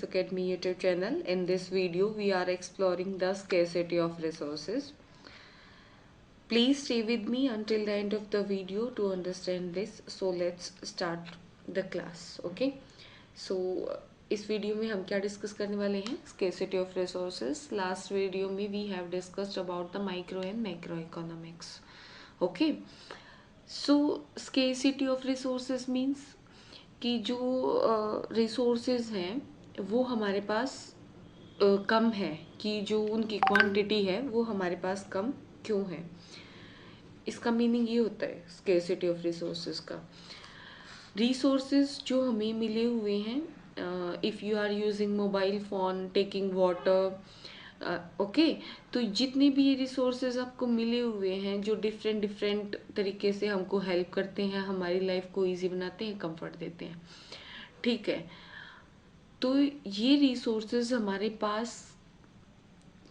Academy YouTube channel. In this video, we are exploring the scarcity of resources. Please stay with me until the end of the video to understand this. So let's start the class. Okay. So इस video में हम क्या discuss करने वाले हैं? Scarcity of resources. Last video में we have discussed about the micro and macro economics. Okay. So scarcity of resources means कि जो रिसोर्सेज हैं वो हमारे पास कम है, कि जो उनकी क्वांटिटी है वो हमारे पास कम क्यों है। इसका मीनिंग ये होता है स्केर्सिटी ऑफ रिसोर्सेज का। रिसोर्सेज जो हमें मिले हुए हैं, if you are using mobile phone, taking water, okay, तो जितने भी ये रिसोर्सेज आपको मिले हुए हैं जो डिफरेंट डिफरेंट तरीके से हमको हेल्प करते हैं, हमारी लाइफ को इजी बनाते हैं, कंफर्ट देते हैं, ठीक है। तो ये रिसोर्सेज हमारे पास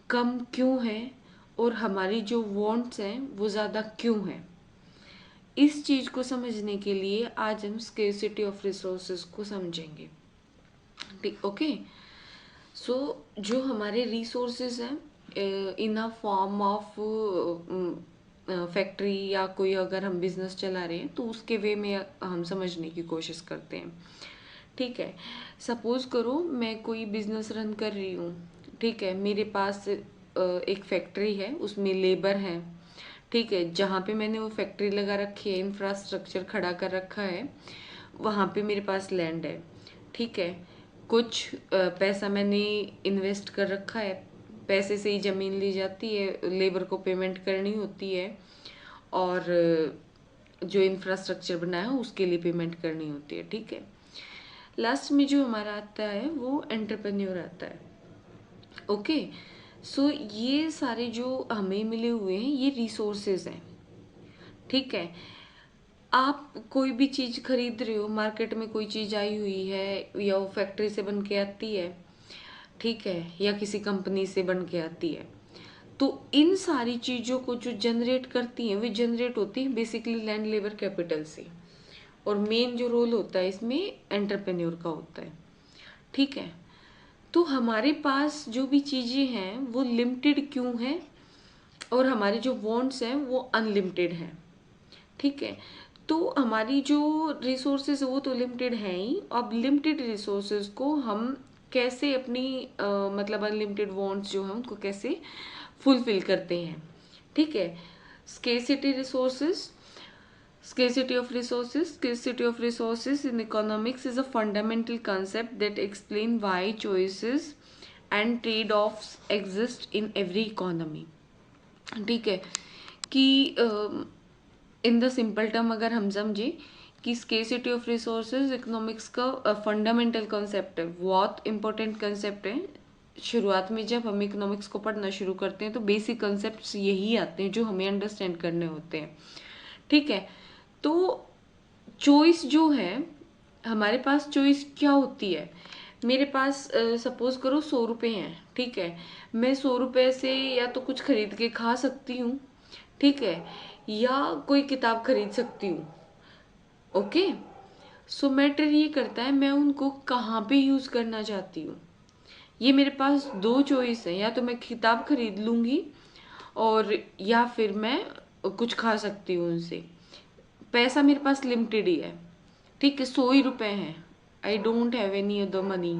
कम क्यों हैं और हमारी जो वांट्स हैं वो ज़्यादा क्यों हैं, इस चीज़ को समझने के लिए आज हम स्केर्सिटी ऑफ रिसोर्सेज को समझेंगे। ठीक, ओके। सो जो हमारे रिसोर्सेज हैं इन अ फॉर्म ऑफ फैक्ट्री या कोई अगर हम बिजनेस चला रहे हैं तो उसके वे में हम समझने की कोशिश करते हैं, ठीक है। सपोज करो मैं कोई बिजनेस रन कर रही हूँ, ठीक है। मेरे पास एक फैक्ट्री है, उसमें लेबर हैं, ठीक है। जहाँ पे मैंने वो फैक्ट्री लगा रखी है, इंफ्रास्ट्रक्चर खड़ा कर रखा है, वहाँ पे मेरे पास लैंड है, ठीक है। कुछ पैसा मैंने इन्वेस्ट कर रखा है, पैसे से ही ज़मीन ली जाती है, लेबर को पेमेंट करनी होती है, और जो इंफ्रास्ट्रक्चर बनाया है उसके लिए पेमेंट करनी होती है, ठीक है। लास्ट में जो हमारा आता है वो एंटरप्रेन्योर आता है, ओके। सो ये सारे जो हमें मिले हुए हैं ये रिसोर्सेज हैं, ठीक है। आप कोई भी चीज़ खरीद रहे हो, मार्केट में कोई चीज़ आई हुई है या वो फैक्ट्री से बन के आती है, ठीक है, या किसी कंपनी से बन के आती है, तो इन सारी चीज़ों को जो जनरेट करती हैं वे जनरेट होती है बेसिकली लैंड लेबर कैपिटल से, और मेन जो रोल होता है इसमें एंटरप्रेन्योर का होता है, ठीक है। तो हमारे पास जो भी चीज़ें हैं वो लिमिटेड क्यों हैं और हमारे जो वांट्स हैं वो अनलिमिटेड हैं, ठीक है। तो हमारी जो रिसोर्सेज है वो तो लिमिटेड हैं ही। अब लिमिटेड रिसोर्सेज को हम कैसे अपनी मतलब अनलिमिटेड वांट्स जो हैं उनको कैसे फुलफिल करते हैं, ठीक है। Scarcity resources, scarcity of resources in economics is a fundamental concept that explain why choices and trade-offs exist in every economy, ठीक है। कि इन द सिंपल टर्म अगर हम समझे कि स्केर्सिटी ऑफ रिसोर्सेज इकोनॉमिक्स का फंडामेंटल कॉन्सेप्ट है, बहुत इंपॉर्टेंट कंसेप्ट है। शुरुआत में जब हम इकोनॉमिक्स को पढ़ना शुरू करते हैं तो बेसिक कंसेप्ट्स यही आते हैं जो हमें अंडरस्टैंड करने होते हैं, ठीक है। तो चॉइस जो है, हमारे पास चॉइस क्या होती है। मेरे पास सपोज करो 100 रुपये हैं, ठीक है। मैं 100 रुपये से या तो कुछ खरीद के खा सकती हूँ, ठीक है, या कोई किताब खरीद सकती हूँ, ओके। सो मैटर ये करता है मैं उनको कहाँ पे यूज़ करना चाहती हूँ। ये मेरे पास दो चॉइस है, या तो मैं किताब खरीद लूँगी और या फिर मैं कुछ खा सकती हूँ उनसे। पैसा मेरे पास लिमिटेड ही है, ठीक है, 100 ही रुपये हैं, I don't have any other money,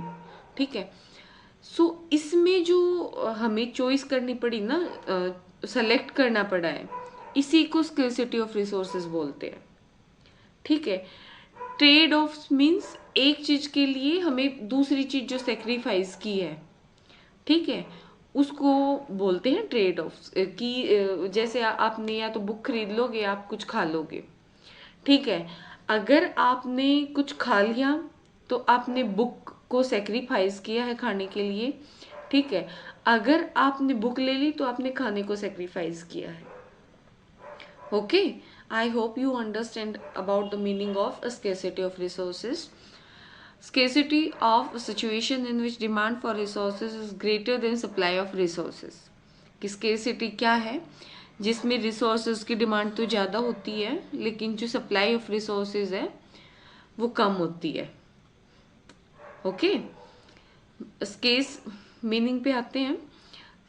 ठीक है। सो इसमें जो हमें चॉइस करनी पड़ी ना, सेलेक्ट करना पड़ा है, इसी को स्केर्सिटी ऑफ रिसोर्सेज बोलते हैं, ठीक है। ट्रेड ऑफ मीन्स एक चीज के लिए हमें दूसरी चीज जो सेक्रीफाइस की है, ठीक है, उसको बोलते हैं ट्रेड ऑफ। कि जैसे आपने या तो बुक खरीद लोगे या आप कुछ खा लोगे, ठीक है। अगर आपने कुछ खा लिया तो आपने बुक को सेक्रीफाइस किया है खाने के लिए, ठीक है। अगर आपने बुक ले ली तो आपने खाने को सेक्रीफाइस किया है, okay. I hope you understand about the meaning of scarcity of resources. Scarcity of a situation in which demand for resources is greater than supply of resources। कि scarcity क्या है, जिसमें रिसोर्सेज की डिमांड तो ज़्यादा होती है लेकिन जो सप्लाई ऑफ रिसोर्सेज है वो कम होती है, ओके। स्केस मीनिंग पे आते हैं।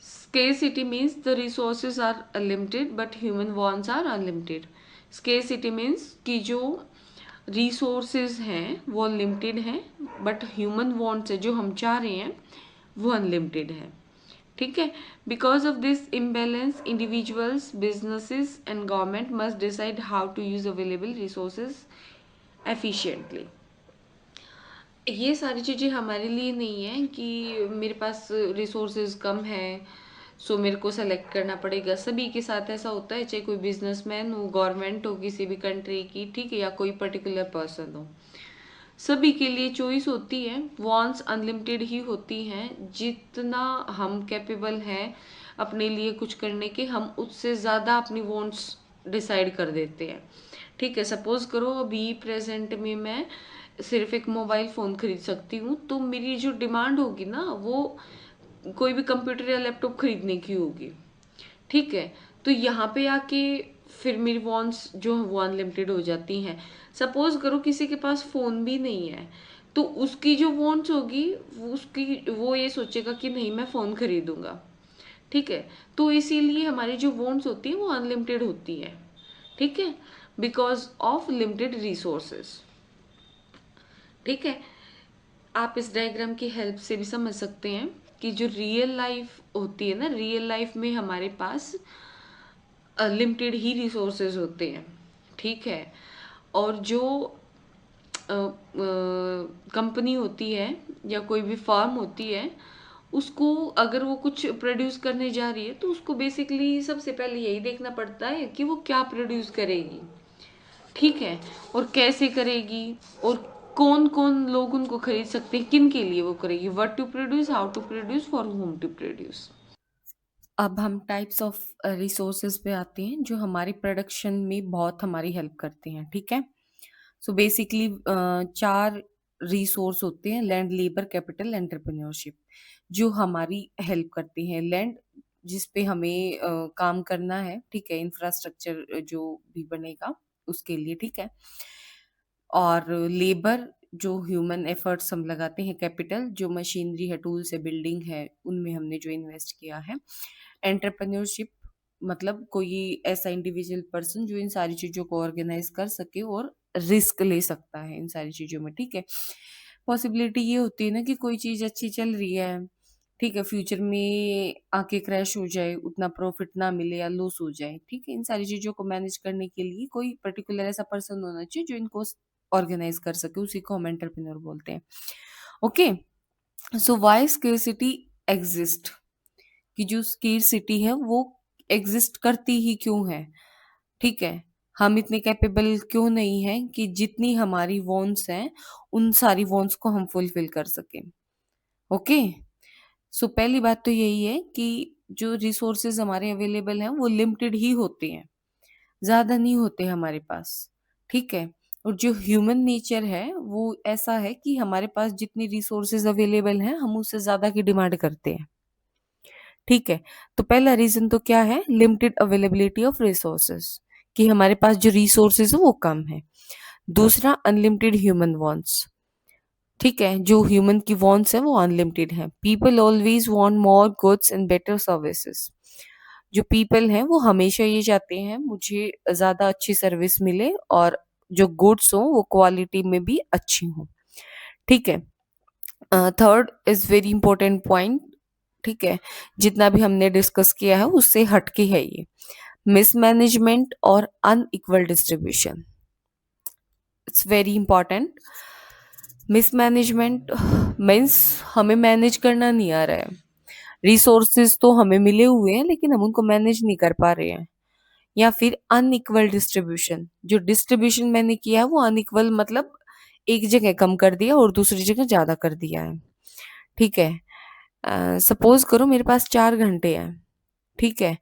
Scarcity means the resources are limited but human wants are unlimited. Scarcity means कि जो resources हैं वो limited हैं but human wants है जो हम चाह रहे हैं वो unlimited है। ठीक है। Because of this imbalance, individuals, businesses and government must decide how to use available resources efficiently. ये सारी चीज़ें हमारे लिए नहीं है कि मेरे पास रिसोर्सेज कम है सो मेरे को सेलेक्ट करना पड़ेगा। सभी के साथ ऐसा होता है, चाहे कोई बिजनेसमैन हो, गवर्नमेंट हो किसी भी कंट्री की, ठीक है, या कोई पर्टिकुलर पर्सन हो, सभी के लिए चॉइस होती है। वांट्स अनलिमिटेड ही होती हैं। जितना हम कैपेबल हैं अपने लिए कुछ करने के, हम उससे ज़्यादा अपनी वांट्स डिसाइड कर देते हैं। ठीक है। सपोज करो अभी प्रेजेंट में मैं सिर्फ एक मोबाइल फ़ोन खरीद सकती हूँ, तो मेरी जो डिमांड होगी ना वो कोई भी कंप्यूटर या लैपटॉप खरीदने की होगी। ठीक है। तो यहाँ पे आके फिर मेरी वॉन्ट्स जो है वो अनलिमिटेड हो जाती हैं। सपोज करो किसी के पास फ़ोन भी नहीं है, तो उसकी जो वॉन्ट्स होगी वो ये सोचेगा कि नहीं मैं फ़ोन खरीदूंगा। ठीक है। तो इसीलिए हमारी जो वॉन्ट्स होती हैं वो अनलिमिटेड होती हैं। ठीक है। Because of limited resources. ठीक है। आप इस डायग्राम की हेल्प से भी समझ सकते हैं कि जो रियल लाइफ होती है ना, रियल लाइफ में हमारे पास लिमिटेड ही रिसोर्सेज होते हैं। ठीक है। और जो कंपनी होती है या कोई भी फार्म होती है, उसको अगर वो कुछ प्रोड्यूस करने जा रही है तो उसको बेसिकली सबसे पहले यही देखना पड़ता है कि वो क्या प्रोड्यूस करेगी। ठीक है। और कैसे करेगी और कौन कौन लोग उनको खरीद सकते हैं, किन के लिए वो करेगी, what to produce, how to produce, for whom to produce. अब हम टाइप्स ऑफ रिसोर्सेज पे आते हैं जो हमारी प्रोडक्शन में बहुत हमारी हेल्प करते हैं। ठीक है। सो बेसिकली 4 रिसोर्स होते हैं: लैंड, लेबर, कैपिटल, एंटरप्रेन्योरशिप, जो हमारी हेल्प करते हैं। लैंड जिस पे हमें काम करना है, ठीक है, इंफ्रास्ट्रक्चर जो भी बनेगा उसके लिए। ठीक है। और लेबर जो ह्यूमन एफर्ट्स हम लगाते हैं। कैपिटल जो मशीनरी है, टूल्स है, बिल्डिंग है, उनमें हमने जो इन्वेस्ट किया है। एंटरप्रेन्योरशिप मतलब कोई ऐसा इंडिविजुअल पर्सन जो इन सारी चीज़ों को ऑर्गेनाइज कर सके और रिस्क ले सकता है इन सारी चीज़ों में। ठीक है। पॉसिबिलिटी ये होती है ना कि कोई चीज़ अच्छी चल रही है, ठीक है, फ्यूचर में आके क्रैश हो जाए, उतना प्रॉफिट ना मिले या लॉस हो जाए। ठीक है। इन सारी चीज़ों को मैनेज करने के लिए कोई पर्टिकुलर ऐसा पर्सन होना चाहिए जो इनको ऑर्गेनाइज कर सके, उसी को हम एंटरप्रेन्योर बोलते हैं। Okay. So why scarcity exist, कि जो स्केर्सिटी है वो एग्जिस्ट करती ही क्यों है। ठीक है। हम इतने कैपेबल क्यों नहीं हैं कि जितनी हमारी वॉन्ट्स हैं उन सारी वॉन्ट्स को हम फुलफिल कर सकें। ओके। सो पहली बात तो यही है कि जो रिसोर्सेज हमारे अवेलेबल हैं वो लिमिटेड ही होते हैं, ज़्यादा नहीं होते हमारे पास। ठीक है। और जो ह्यूमन नेचर है वो ऐसा है कि हमारे पास जितनी रिसोर्सेज अवेलेबल हैं हम उससे ज़्यादा की डिमांड करते हैं। ठीक है। तो पहला रीज़न तो क्या है? लिमिटेड अवेलेबिलिटी ऑफ रिसोर्सेज, कि हमारे पास जो रिसोर्सेज है वो कम है। दूसरा, अनलिमिटेड ह्यूमन वांट्स। ठीक है। जो ह्यूमन की वांट्स है वो अनलिमिटेड है। People always want more goods and better services. जो पीपल हैं वो हमेशा ये चाहते हैं मुझे ज़्यादा अच्छी सर्विस मिले और जो गुड्स हो वो क्वालिटी में भी अच्छी हो। ठीक है। Third is very important point. ठीक है। जितना भी हमने डिस्कस किया है उससे हटके है ये, मिसमैनेजमेंट और unequal distribution. It's very important. Mismanagement means हमें मैनेज करना नहीं आ रहा है। रिसोर्सेज तो हमें मिले हुए हैं लेकिन हम उनको मैनेज नहीं कर पा रहे हैं। या फिर अनइक्वल डिस्ट्रीब्यूशन, जो डिस्ट्रीब्यूशन मैंने किया है वो अनइक्वल, मतलब एक जगह कम कर दिया और दूसरी जगह ज़्यादा कर दिया है। ठीक है। सपोज करो मेरे पास 4 घंटे हैं। ठीक है।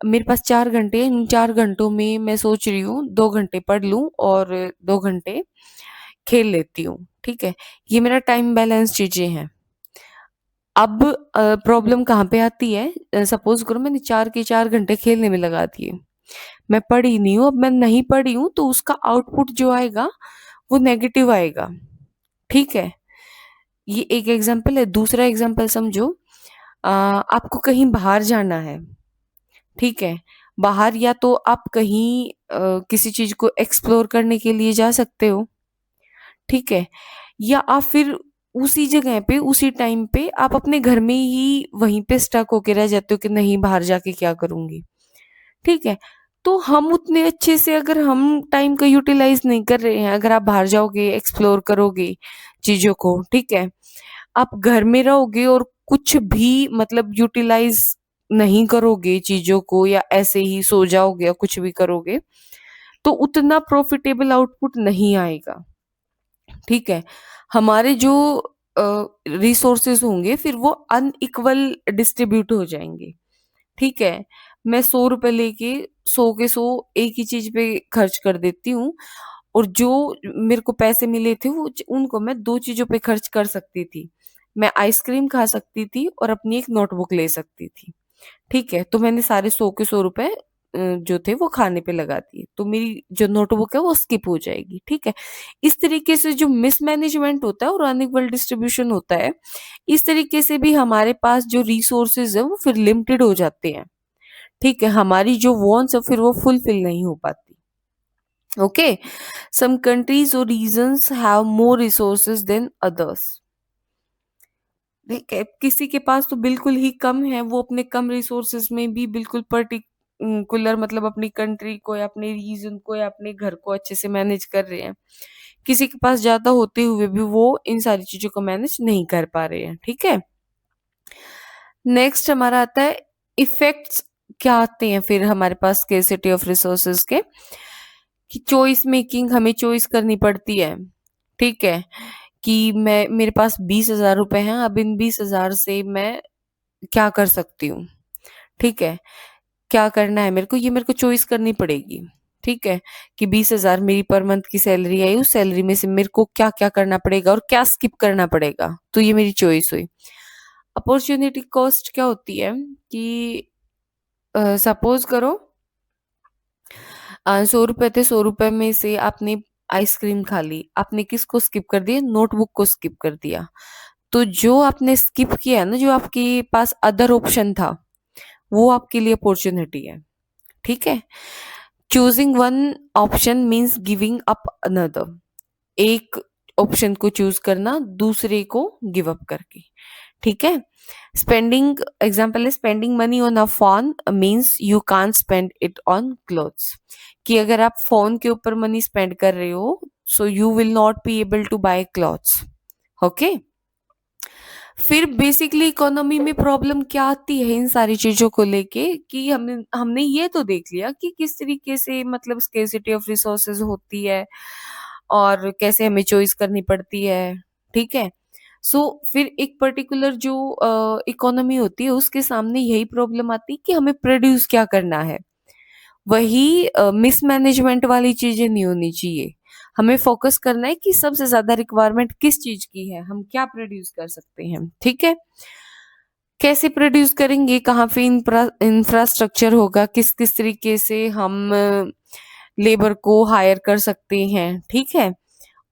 मेरे पास 4 घंटे हैं, इन 4 घंटों में मैं सोच रही हूँ 2 घंटे पढ़ लूँ और 2 घंटे खेल लेती हूँ। ठीक है। ये मेरा टाइम बैलेंस चीज़ें हैं। अब प्रॉब्लम कहाँ पे आती है? सपोज करो मैंने 4 के 4 घंटे खेलने में लगा दिए, मैं पढ़ी नहीं हूँ। अब मैं नहीं पढ़ी हूँ तो उसका आउटपुट जो आएगा वो नेगेटिव आएगा। ठीक है। ये एक एग्जाम्पल है। दूसरा एग्जाम्पल समझो, आपको कहीं बाहर जाना है, ठीक है? बाहर या तो आप कहीं किसी चीज को एक्सप्लोर करने के लिए जा सकते हो, ठीक है? या आप फिर उसी जगह पे उसी टाइम पे आप अपने घर में ही वहीं पे स्टक होके रह जाते हो कि नहीं बाहर जाके क्या करूंगी, ठीक है? तो हम उतने अच्छे से अगर हम टाइम का यूटिलाइज नहीं कर रहे हैं, अगर आप बाहर जाओगे एक्सप्लोर करोगे चीजों को, ठीक है? आप घर में रहोगे और कुछ भी मतलब यूटिलाइज नहीं करोगे चीजों को, या ऐसे ही सो जाओगे या कुछ भी करोगे, तो उतना प्रॉफिटेबल आउटपुट नहीं आएगा, ठीक है? हमारे जो रिसोर्सेज होंगे फिर वो अनइक्वल डिस्ट्रीब्यूट हो जाएंगे, ठीक है? मैं 100 रुपए लेके 100 के 100 एक ही चीज पे खर्च कर देती हूँ, और जो मेरे को पैसे मिले थे उनको मैं दो चीजों पे खर्च कर सकती थी। मैं आइसक्रीम खा सकती थी और अपनी एक नोटबुक ले सकती थी, ठीक है? तो मैंने सारे 100 के 100 रुपए जो थे वो खाने पे लगा दिए, तो मेरी जो नोटबुक है वो स्किप हो जाएगी, ठीक है? इस तरीके से जो मिसमैनेजमेंट होता है और अनइक्वल डिस्ट्रीब्यूशन होता है, इस तरीके से भी हमारे पास जो रिसोर्सेज है वो फिर लिमिटेड हो जाते हैं, ठीक है? हमारी जो वांट्स है फिर वो फुलफिल नहीं हो पाती। ओके, सम कंट्रीज और regions have more resources than others, ठीक है? किसी के पास तो बिल्कुल ही कम है, वो अपने कम रिसोर्सेज में भी बिल्कुल पर्टिकुलर मतलब अपनी कंट्री को या अपने रीजन को या अपने घर को अच्छे से मैनेज कर रहे हैं। किसी के पास ज्यादा होते हुए भी वो इन सारी चीजों को मैनेज नहीं कर पा रहे हैं, ठीक है? नेक्स्ट हमारा आता है इफेक्ट्स। क्या आते हैं फिर हमारे पास स्केर्सिटी ऑफ रिसोर्सेज के? कि चॉइस मेकिंग, हमें चॉइस करनी पड़ती है, ठीक है? कि मैं मेरे पास 20,000 रुपए हैं, अब इन 20,000 से मैं क्या कर सकती हूँ, ठीक है? क्या करना है मेरे को, ये मेरे को चॉइस करनी पड़ेगी, ठीक है? कि 20,000 मेरी पर मंथ की सैलरी आई, उस सैलरी में से मेरे को क्या क्या करना पड़ेगा और क्या स्किप करना पड़ेगा, तो ये मेरी चॉइस हुई। अपॉर्चुनिटी कॉस्ट क्या होती है कि सपोज करो 100 रुपए थे, 100 रुपए में से आपने आइसक्रीम खा ली, आपने किसको स्किप कर दिया? नोटबुक को स्किप कर दिया। तो जो आपने स्किप किया है ना, जो आपके पास अदर ऑप्शन था, वो आपके लिए अपॉर्चुनिटी है, ठीक है? Choosing one option means giving up another. एक ऑप्शन को चूज करना दूसरे को गिव अप करके, ठीक है? स्पेंडिंग एग्जाम्पल है, spending money on a phone means you can't spend it on clothes. कि अगर आप फोन के ऊपर मनी स्पेंड कर रहे हो, so you will not be able to buy clothes, okay? फिर बेसिकली इकोनॉमी में प्रॉब्लम क्या आती है इन सारी चीजों को लेके, कि हमने हमने ये तो देख लिया कि किस तरीके से मतलब स्केर्सिटी ऑफ रिसोर्सेज होती है और कैसे हमें चॉइस करनी पड़ती है, ठीक है? सो फिर एक पर्टिकुलर जो इकोनॉमी होती है उसके सामने यही प्रॉब्लम आती है कि हमें प्रोड्यूस क्या करना है। वही मिसमैनेजमेंट वाली चीजें नहीं होनी चाहिए। हमें फोकस करना है कि सबसे ज्यादा रिक्वायरमेंट किस चीज की है, हम क्या प्रोड्यूस कर सकते हैं, ठीक है? कैसे प्रोड्यूस करेंगे, कहाँ पे इंफ्रास्ट्रक्चर होगा, किस किस तरीके से हम लेबर को हायर कर सकते हैं, ठीक है?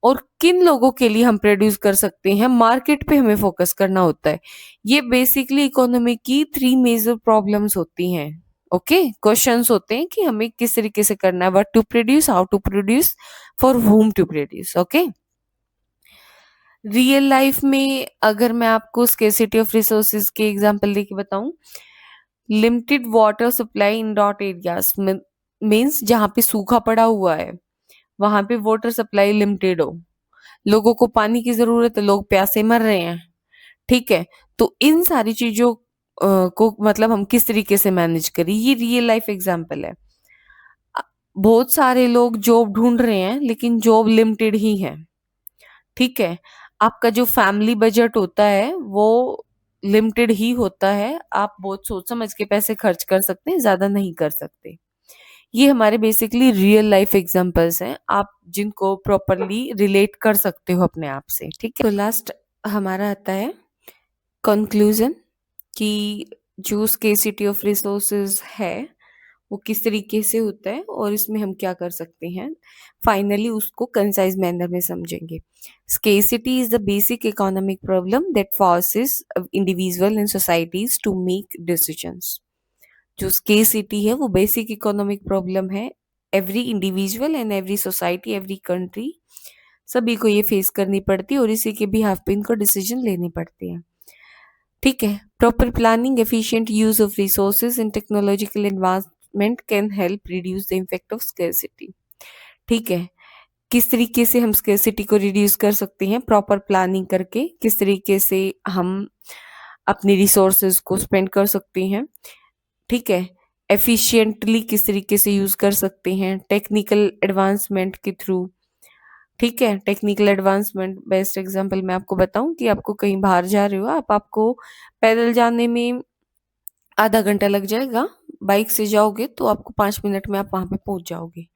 और किन लोगों के लिए हम प्रोड्यूस कर सकते हैं, मार्केट पे हमें फोकस करना होता है। ये बेसिकली इकोनॉमी की 3 मेजर प्रॉब्लम्स होती हैं। ओके, क्वेश्चंस होते हैं कि हमें किस तरीके से करना है, what to produce, how to produce, for whom to produce, okay? Real life में अगर मैं आपको स्केर्सिटी ऑफ रिसोर्सेज के एग्जांपल देके बताऊं, limited water supply in dot areas means जहाँ पे सूखा पड़ा हुआ है वहां पे वाटर सप्लाई लिमिटेड हो, लोगों को पानी की जरूरत है, लोग प्यासे मर रहे हैं, ठीक है? तो इन सारी चीजों को मतलब हम किस तरीके से मैनेज करें, ये रियल लाइफ एग्जांपल है। अ, बहुत सारे लोग जॉब ढूंढ रहे हैं लेकिन जॉब लिमिटेड ही है, ठीक है? आपका जो फैमिली बजट होता है वो लिमिटेड ही होता है, आप बहुत सोच समझ के पैसे खर्च कर सकते हैं, ज्यादा नहीं कर सकते। ये हमारे बेसिकली रियल लाइफ एग्जांपल्स हैं, आप जिनको प्रॉपरली रिलेट कर सकते हो अपने आप से, ठीक है? तो लास्ट हमारा आता है कंक्लूजन, कि जो स्केर्सिटी ऑफ रिसोर्सेज है वो किस तरीके से होता है और इसमें हम क्या कर सकते हैं, फाइनली उसको कंसाइज मैनर में समझेंगे। Scarcity is the basic economic problem that forces individual and societies to make decisions. जो स्केसिटी है वो बेसिक इकोनॉमिक प्रॉब्लम है, every individual and every society, every country, सभी को ये फेस करनी पड़ती है और इसी के बिहाफ पे इनको डिसीजन लेने पड़ते हैं। ठीक है, proper planning, efficient use of resources and technological advancement can help reduce the impact of scarcity. ठीक है, किस तरीके से हम स्कैरसिटी को रिड्यूस कर सकते हैं, प्रॉपर प्लानिंग करके किस तरीके से हम अपनी रिसोर्सेज को स्पेंड कर सकते हैं। ठीक है, एफिशिएंटली किस तरीके से यूज कर सकते हैं, टेक्निकल एडवांसमेंट के थ्रू। ठीक है, टेक्निकल एडवांसमेंट बेस्ट एग्जांपल मैं आपको बताऊं कि आपको कहीं बाहर जा रहे हो आप, आपको पैदल जाने में आधा घंटा लग जाएगा, बाइक से जाओगे तो आपको 5 मिनट में आप वहां पे पहुंच जाओगे।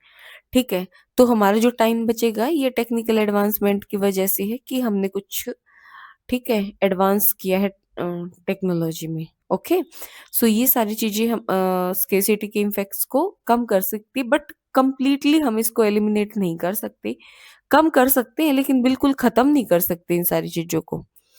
ठीक है, तो हमारा जो टाइम बचेगा ये टेक्निकल एडवांसमेंट की वजह से है कि हमने कुछ, ठीक है, एडवांस किया है टेक्नोलॉजी में। ओके, सो ये सारी चीजें हम स्केसिटी के इम्फेक्ट्स को कम कर सकती, बट कंप्लीटली हम इसको एलिमिनेट नहीं कर सकते, कम कर सकते हैं लेकिन बिल्कुल खत्म नहीं कर सकते इन सारी चीजों को।